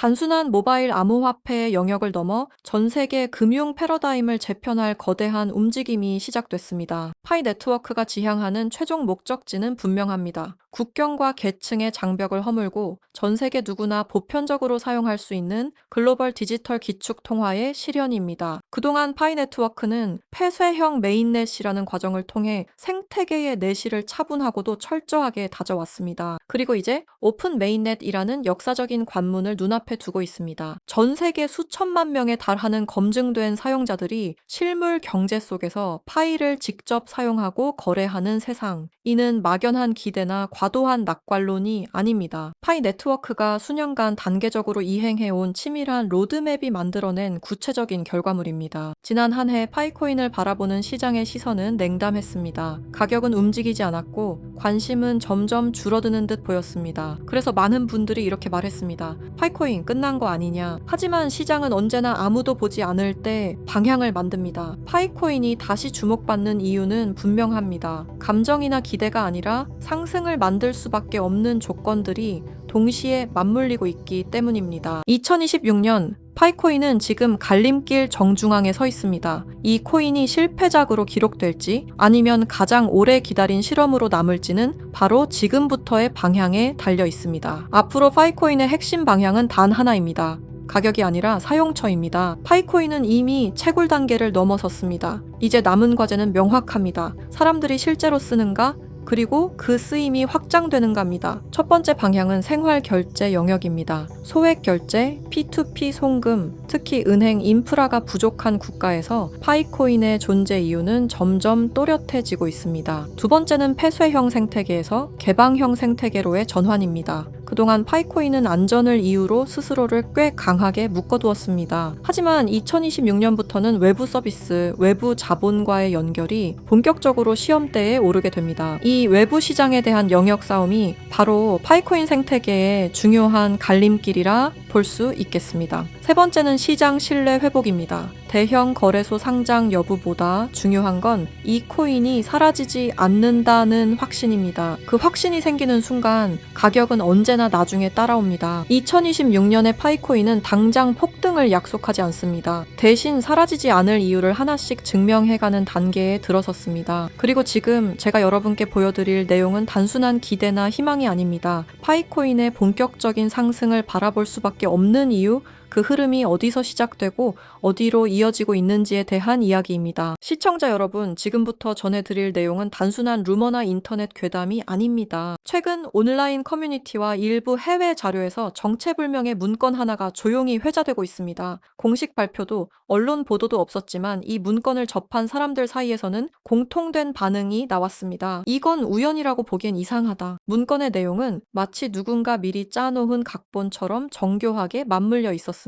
단순한 모바일 암호화폐의 영역을 넘어 전 세계 금융 패러다임을 재편할 거대한 움직임이 시작됐습니다. 파이 네트워크가 지향하는 최종 목적지는 분명합니다. 국경과 계층의 장벽을 허물고 전 세계 누구나 보편적으로 사용할 수 있는 글로벌 디지털 기축 통화의 실현입니다. 그동안 파이 네트워크는 폐쇄형 메인넷이라는 과정을 통해 생태계의 내실을 차분하고도 철저하게 다져왔습니다. 그리고 이제 오픈 메인넷이라는 역사적인 관문을 눈앞에 두고 있습니다. 전 세계 수천만 명에 달하는 검증된 사용자들이 실물 경제 속에서 파이를 직접 사용하고 거래하는 세상. 이는 막연한 기대나 과도한 낙관론이 아닙니다. 파이 네트워크가 수년간 단계적으로 이행해온 치밀한 로드맵이 만들어낸 구체적인 결과물입니다. 지난 한 해 파이코인을 바라보는 시장의 시선은 냉담했습니다. 가격은 움직이지 않았고 관심은 점점 줄어드는 듯 보였습니다. 그래서 많은 분들이 이렇게 말했습니다. 파이코인 끝난 거 아니냐. 하지만 시장은 언제나 아무도 보지 않을 때 방향을 만듭니다. 파이코인이 다시 주목받는 이유는 분명합니다. 감정이나 기대가 아니라 상승을 만들 수밖에 없는 조건들이 동시에 맞물리고 있기 때문입니다. 2026년 파이코인은 지금 갈림길 정중앙에 서 있습니다. 이 코인이 실패작으로 기록될지 아니면 가장 오래 기다린 실험으로 남을지는 바로 지금부터의 방향에 달려 있습니다. 앞으로 파이코인의 핵심 방향은 단 하나입니다. 가격이 아니라 사용처입니다. 파이코인은 이미 채굴 단계를 넘어섰습니다. 이제 남은 과제는 명확합니다. 사람들이 실제로 쓰는가? 그리고 그 쓰임이 확장되는가입니다. 첫 번째 방향은 생활 결제 영역입니다. 소액 결제, P2P 송금, 특히 은행 인프라가 부족한 국가에서 파이코인의 존재 이유는 점점 또렷해지고 있습니다. 두 번째는 폐쇄형 생태계에서 개방형 생태계로의 전환입니다. 그동안 파이코인은 안전을 이유로 스스로를 꽤 강하게 묶어두었습니다. 하지만 2026년부터는 외부 서비스, 외부 자본과의 연결이 본격적으로 시험대에 오르게 됩니다. 이 외부 시장에 대한 영역 싸움이 바로 파이코인 생태계의 중요한 갈림길이라 볼 수 있겠습니다. 세 번째는 시장 신뢰 회복입니다. 대형 거래소 상장 여부보다 중요한 건 이 코인이 사라지지 않는다는 확신입니다. 그 확신이 생기는 순간 가격은 언제나 나중에 따라옵니다. 2026년의 파이코인은 당장 폭등을 약속하지 않습니다. 대신 사라지지 않을 이유를 하나씩 증명해가는 단계에 들어섰습니다. 그리고 지금 제가 여러분께 보여드릴 내용은 단순한 기대나 희망이 아닙니다. 파이코인의 본격적인 상승을 바라볼 수밖에 없는 이유, 그 흐름이 어디서 시작되고 어디로 이어지고 있는지에 대한 이야기입니다. 시청자 여러분, 지금부터 전해드릴 내용은 단순한 루머나 인터넷 괴담이 아닙니다. 최근 온라인 커뮤니티와 일부 해외 자료에서 정체불명의 문건 하나가 조용히 회자되고 있습니다. 공식 발표도 언론 보도도 없었지만 이 문건을 접한 사람들 사이에서는 공통된 반응이 나왔습니다. 이건 우연이라고 보기엔 이상하다. 문건의 내용은 마치 누군가 미리 짜놓은 각본처럼 정교하게 맞물려 있었습니다.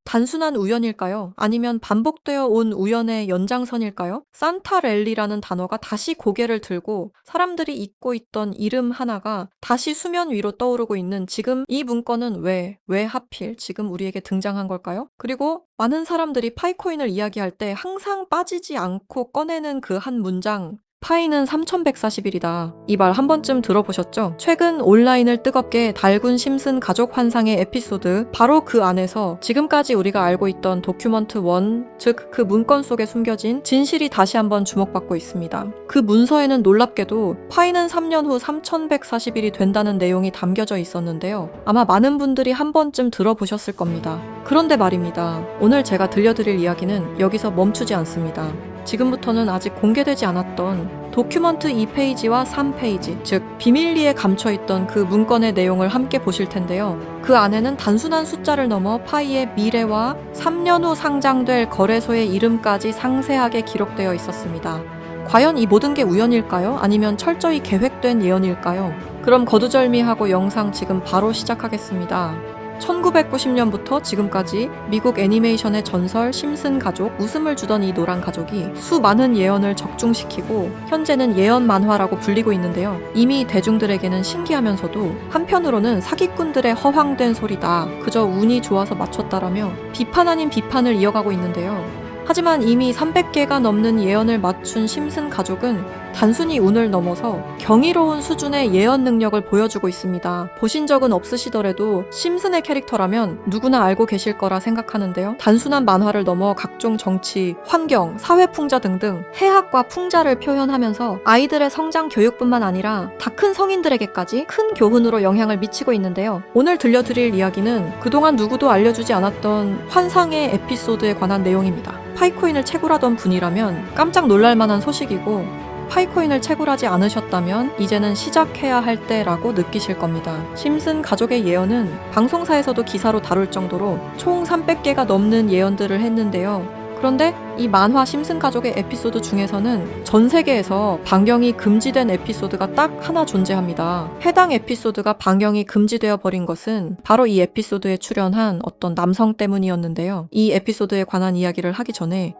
단순한 우연일까요? 아니면 반복되어 온 우연의 연장선일까요? 산타랠리라는 단어가 다시 고개를 들고 사람들이 잊고 있던 이름 하나가 다시 수면 위로 떠오르고 있는 지금, 이 문건은 왜 하필 지금 우리에게 등장한 걸까요? 그리고 많은 사람들이 파이코인을 이야기할 때 항상 빠지지 않고 꺼내는 그 한 문장, 파이는 3140일이다. 이 말 한 번쯤 들어보셨죠? 최근 온라인을 뜨겁게 달군 심슨 가족 환상의 에피소드, 바로 그 안에서 지금까지 우리가 알고 있던 도큐먼트 1, 즉 그 문건 속에 숨겨진 진실이 다시 한번 주목받고 있습니다. 그 문서에는 놀랍게도 파이는 3년 후 3140일이 된다는 내용이 담겨져 있었는데요. 아마 많은 분들이 한 번쯤 들어보셨을 겁니다. 그런데 말입니다. 오늘 제가 들려드릴 이야기는 여기서 멈추지 않습니다. 지금부터는 아직 공개되지 않았던 도큐먼트 2페이지와 3페이지, 즉 비밀리에 감춰있던 그 문건의 내용을 함께 보실 텐데요. 그 안에는 단순한 숫자를 넘어 파이의 미래와 3년 후 상장될 거래소의 이름까지 상세하게 기록되어 있었습니다. 과연 이 모든 게 우연일까요? 아니면 철저히 계획된 예언일까요? 그럼 거두절미하고 영상 지금 바로 시작하겠습니다. 1990년부터 지금까지 미국 애니메이션의 전설 심슨 가족, 웃음을 주던 이 노란 가족이 수많은 예언을 적중시키고 현재는 예언 만화라고 불리고 있는데요. 이미 대중들에게는 신기하면서도 한편으로는 사기꾼들의 허황된 소리다, 그저 운이 좋아서 맞췄다라며 비판 아닌 비판을 이어가고 있는데요. 하지만 이미 300개가 넘는 예언을 맞춘 심슨 가족은 단순히 운을 넘어서 경이로운 수준의 예언 능력을 보여주고 있습니다. 보신 적은 없으시더라도 심슨의 캐릭터라면 누구나 알고 계실 거라 생각하는데요. 단순한 만화를 넘어 각종 정치, 환경, 사회 풍자 등등 해학과 풍자를 표현하면서 아이들의 성장 교육뿐만 아니라 다 큰 성인들에게까지 큰 교훈으로 영향을 미치고 있는데요. 오늘 들려드릴 이야기는 그동안 누구도 알려주지 않았던 환상의 에피소드에 관한 내용입니다. 파이코인을 채굴하던 분이라면 깜짝 놀랄 만한 소식이고, 파이코인을 채굴하지 않으셨다면 이제는 시작해야 할 때라고 느끼실 겁니다. 심슨 가족의 예언은 방송사에서도 기사로 다룰 정도로 총 300개가 넘는 예언들을 했는데요. 그런데 이 만화 심슨 가족의 에피소드 중에서는 전 세계에서 방영이 금지된 에피소드가 딱 하나 존재합니다. 해당 에피소드가 방영이 금지되어 버린 것은 바로 이 에피소드에 출연한 어떤 남성 때문이었는데요. 이 에피소드에 관한 이야기를 하기 전에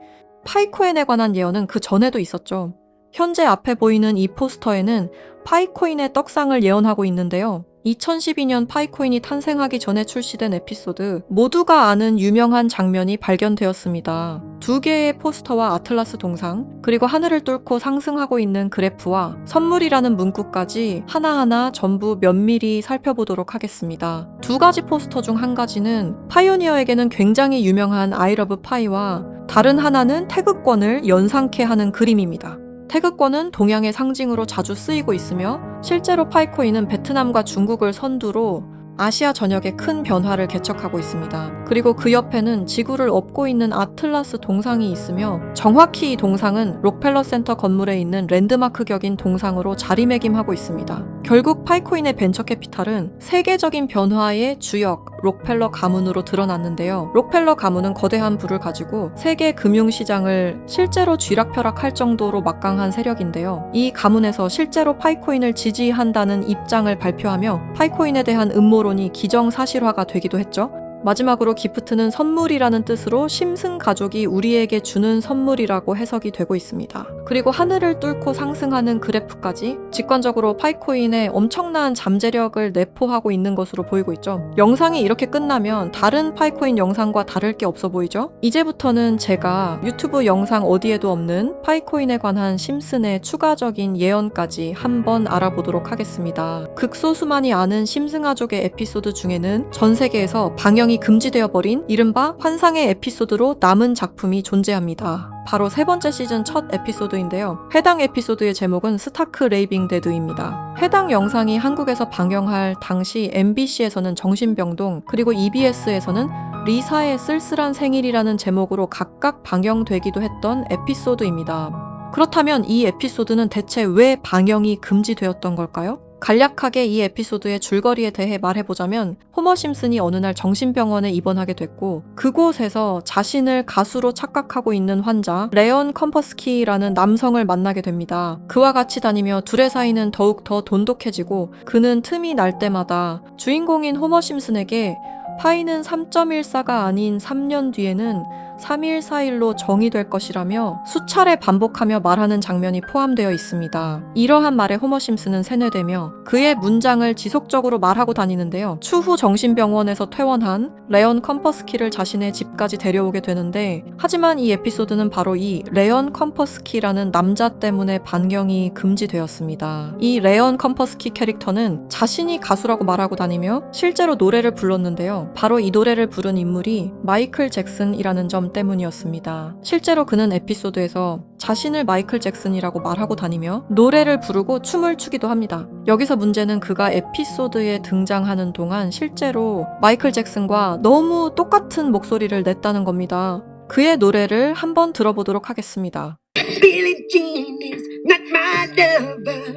파이코인에 관한 예언은 그 전에도 있었죠. 현재 앞에 보이는 이 포스터에는 파이코인의 떡상을 예언하고 있는데요. 2012년 파이코인이 탄생하기 전에 출시된 에피소드, 모두가 아는 유명한 장면이 발견되었습니다. 2개의 포스터와 아틀라스 동상, 그리고 하늘을 뚫고 상승하고 있는 그래프와 선물이라는 문구까지 하나하나 전부 면밀히 살펴보도록 하겠습니다. 2가지 포스터 중 한 가지는 파이오니어에게는 굉장히 유명한 I love 파이와 다른 하나는 태극권을 연상케 하는 그림입니다. 태극권은 동양의 상징으로 자주 쓰이고 있으며 실제로 파이코인은 베트남과 중국을 선두로 아시아 전역에 큰 변화를 개척하고 있습니다. 그리고 그 옆에는 지구를 업고 있는 아틀라스 동상이 있으며 정확히 이 동상은 록펠러 센터 건물에 있는 랜드마크 격인 동상으로 자리매김하고 있습니다. 결국 파이코인의 벤처 캐피탈은 세계적인 변화의 주역 록펠러 가문으로 드러났는데요. 록펠러 가문은 거대한 부를 가지고 세계 금융시장을 실제로 쥐락펴락할 정도로 막강한 세력인데요. 이 가문에서 실제로 파이코인을 지지한다는 입장을 발표하며 파이코인에 대한 음모론이 기정사실화가 되기도 했죠. 마지막으로 기프트는 선물이라는 뜻으로 심슨 가족이 우리에게 주는 선물이라고 해석이 되고 있습니다. 그리고 하늘을 뚫고 상승하는 그래프까지 직관적으로 파이코인의 엄청난 잠재력을 내포하고 있는 것으로 보이고 있죠. 영상이 이렇게 끝나면 다른 파이코인 영상과 다를 게 없어 보이죠? 이제부터는 제가 유튜브 영상 어디에도 없는 파이코인에 관한 심슨의 추가적인 예언까지 한번 알아보도록 하겠습니다. 극소수만이 아는 심슨 가족의 에피소드 중에는 전 세계에서 방영이 금지되어 버린 이른바 환상의 에피소드로 남은 작품이 존재합니다. 바로 3번째 시즌 첫 에피소드인데요. 해당 에피소드의 제목은 스타크 레이빙 데드입니다. 해당 영상이 한국에서 방영할 당시 MBC에서는 정신병동, 그리고 EBS에서는 리사의 쓸쓸한 생일이라는 제목으로 각각 방영되기도 했던 에피소드입니다. 그렇다면 이 에피소드는 대체 왜 방영이 금지되었던 걸까요? 간략하게 이 에피소드의 줄거리에 대해 말해보자면 호머 심슨이 어느 날 정신병원에 입원하게 됐고 그곳에서 자신을 가수로 착각하고 있는 환자 레온 컴퍼스키라는 남성을 만나게 됩니다. 그와 같이 다니며 둘의 사이는 더욱 더 돈독해지고 그는 틈이 날 때마다 주인공인 호머 심슨에게 파이는 3.14가 아닌 3년 뒤에는 3.14일로 정의될 것이라며 수차례 반복하며 말하는 장면이 포함되어 있습니다. 이러한 말에 호머 심슨은 세뇌되며 그의 문장을 지속적으로 말하고 다니는데요. 추후 정신병원에서 퇴원한 레온 컴퍼스키를 자신의 집까지 데려오게 되는데 하지만 이 에피소드는 바로 이 레온 컴퍼스키라는 남자 때문에 반경이 금지되었습니다. 이 레온 컴퍼스키 캐릭터는 자신이 가수라고 말하고 다니며 실제로 노래를 불렀는데요. 바로 이 노래를 부른 인물이 마이클 잭슨이라는 점 때문이었습니다. 실제로 그는 에피소드에서 자신을 마이클 잭슨이라고 말하고 다니며 노래를 부르고 춤을 추기도 합니다. 여기서 문제는 그가 에피소드에 등장하는 동안 실제로 마이클 잭슨과 너무 똑같은 목소리를 냈다는 겁니다. 그의 노래를 한번 들어보도록 하겠습니다. Billie Jean is not my lover.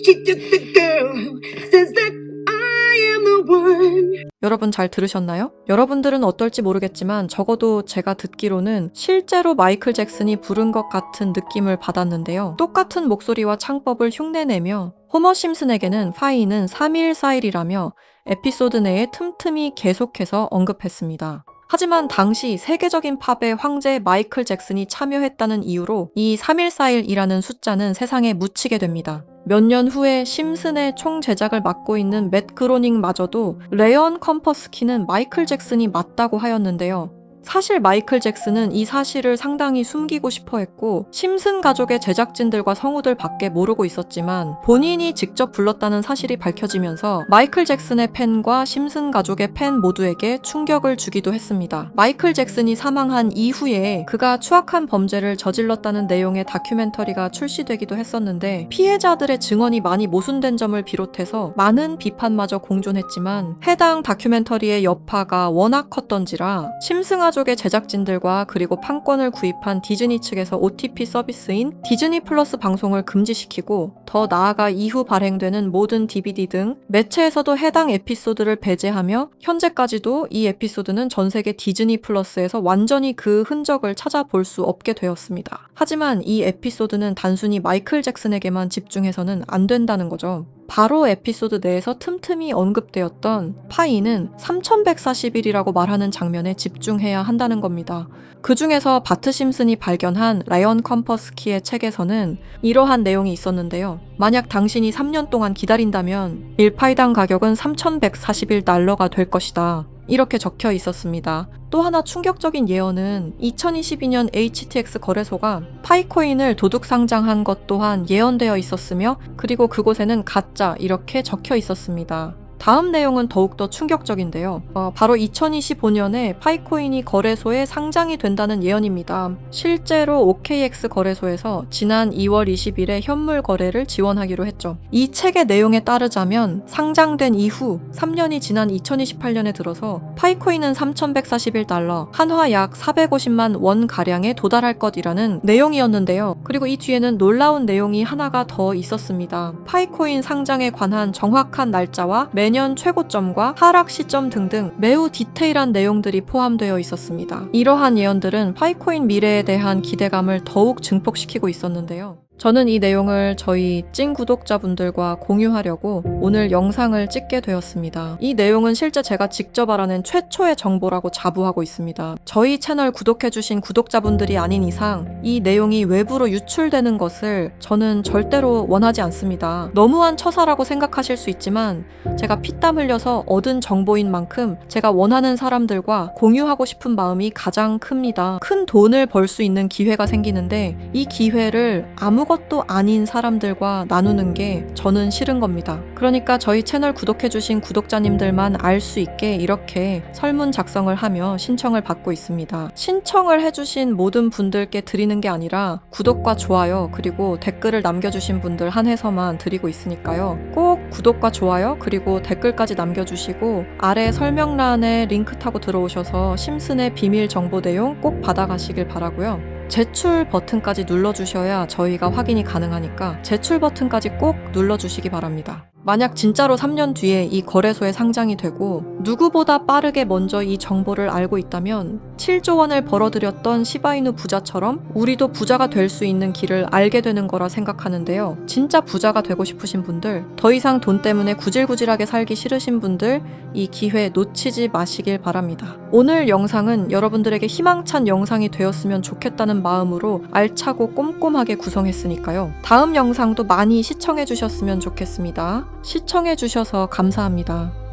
She took the girl who says that I am the one. 여러분 잘 들으셨나요? 여러분들은 어떨지 모르겠지만 적어도 제가 듣기로는 실제로 마이클 잭슨이 부른 것 같은 느낌을 받았는데요. 똑같은 목소리와 창법을 흉내내며 호머 심슨에게는 파이는 3.14일이라며 에피소드 내에 틈틈이 계속해서 언급했습니다. 하지만 당시 세계적인 팝의 황제 마이클 잭슨이 참여했다는 이유로 이 3.14일이라는 숫자는 세상에 묻히게 됩니다. 몇 년 후에 심슨의 총 제작을 맡고 있는 맷 그로닝마저도 레온 컴퍼스키는 마이클 잭슨이 맞다고 하였는데요. 사실 마이클 잭슨은 이 사실을 상당히 숨기고 싶어 했고 심슨 가족의 제작진들과 성우들 밖에 모르고 있었지만 본인이 직접 불렀다는 사실이 밝혀지면서 마이클 잭슨의 팬과 심슨 가족의 팬 모두에게 충격을 주기도 했습니다. 마이클 잭슨이 사망한 이후에 그가 추악한 범죄를 저질렀다는 내용의 다큐멘터리가 출시되기도 했었는데 피해자들의 증언이 많이 모순된 점을 비롯해서 많은 비판마저 공존했지만 해당 다큐멘터리의 여파가 워낙 컸던지라 심슨 가족의 제작진들과 그리고 판권을 구입한 디즈니 측에서 OTP 서비스인 디즈니 플러스 방송을 금지시키고 더 나아가 이후 발행되는 모든 DVD 등 매체에서도 해당 에피소드를 배제하며 현재까지도 이 에피소드는 전 세계 디즈니 플러스에서 완전히 그 흔적을 찾아볼 수 없게 되었습니다. 하지만 이 에피소드는 단순히 마이클 잭슨에게만 집중해서는 안 된다는 거죠. 바로 에피소드 내에서 틈틈이 언급되었던 파이는 3140일이라고 말하는 장면에 집중해야 한다는 겁니다. 그 중에서 바트 심슨이 발견한 라이언 컴퍼스키의 책에서는 이러한 내용이 있었는데요. 만약 당신이 3년 동안 기다린다면 1파이당 가격은 3141달러가 될 것이다. 이렇게 적혀 있었습니다. 또 하나 충격적인 예언은 2022년 HTX 거래소가 파이코인을 도둑 상장한 것 또한 예언되어 있었으며 그리고 그곳에는 가짜 이렇게 적혀 있었습니다. 다음 내용은 더욱더 충격적인데요. 바로 2025년에 파이코인이 거래소에 상장이 된다는 예언입니다. 실제로 OKX 거래소에서 지난 2월 20일에 현물 거래를 지원하기로 했죠. 이 책의 내용에 따르자면 상장된 이후 3년이 지난 2028년에 들어서 파이코인은 3141달러, 한화 약 450만 원 가량에 도달할 것이라는 내용이었는데요. 그리고 이 뒤에는 놀라운 내용이 하나가 더 있었습니다. 파이코인 상장에 관한 정확한 날짜와 매년 최고점과 하락 시점 등등 매우 디테일한 내용들이 포함되어 있었습니다. 이러한 예언들은 파이코인 미래에 대한 기대감을 더욱 증폭시키고 있었는데요. 저는 이 내용을 저희 찐 구독자분들과 공유하려고 오늘 영상을 찍게 되었습니다. 이 내용은 실제 제가 직접 알아낸 최초의 정보라고 자부하고 있습니다. 저희 채널 구독해주신 구독자분들이 아닌 이상 이 내용이 외부로 유출되는 것을 저는 절대로 원하지 않습니다. 너무한 처사라고 생각하실 수 있지만 제가 피땀 흘려서 얻은 정보인 만큼 제가 원하는 사람들과 공유하고 싶은 마음이 가장 큽니다. 큰 돈을 벌 수 있는 기회가 생기는데 이 기회를 아무것도 아닌 사람들과 나누는 게 저는 싫은 겁니다. 그러니까 저희 채널 구독해주신 구독자님들만 알 수 있게 이렇게 설문 작성을 하며 신청을 받고 있습니다. 신청을 해주신 모든 분들께 드리는 게 아니라 구독과 좋아요 그리고 댓글을 남겨주신 분들 한해서만 드리고 있으니까요. 꼭 구독과 좋아요 그리고 댓글까지 남겨주시고 아래 설명란에 링크 타고 들어오셔서 심슨의 비밀 정보 내용 꼭 받아가시길 바라고요. 제출 버튼까지 눌러주셔야 저희가 확인이 가능하니까 제출 버튼까지 꼭 눌러주시기 바랍니다. 만약 진짜로 3년 뒤에 이 거래소에 상장이 되고 누구보다 빠르게 먼저 이 정보를 알고 있다면 7조 원을 벌어들였던 시바이누 부자처럼 우리도 부자가 될 수 있는 길을 알게 되는 거라 생각하는데요. 진짜 부자가 되고 싶으신 분들, 더 이상 돈 때문에 구질구질하게 살기 싫으신 분들 이 기회 놓치지 마시길 바랍니다. 오늘 영상은 여러분들에게 희망찬 영상이 되었으면 좋겠다는 마음으로 알차고 꼼꼼하게 구성했으니까요. 다음 영상도 많이 시청해 주셨으면 좋겠습니다. 시청해 주셔서 감사합니다.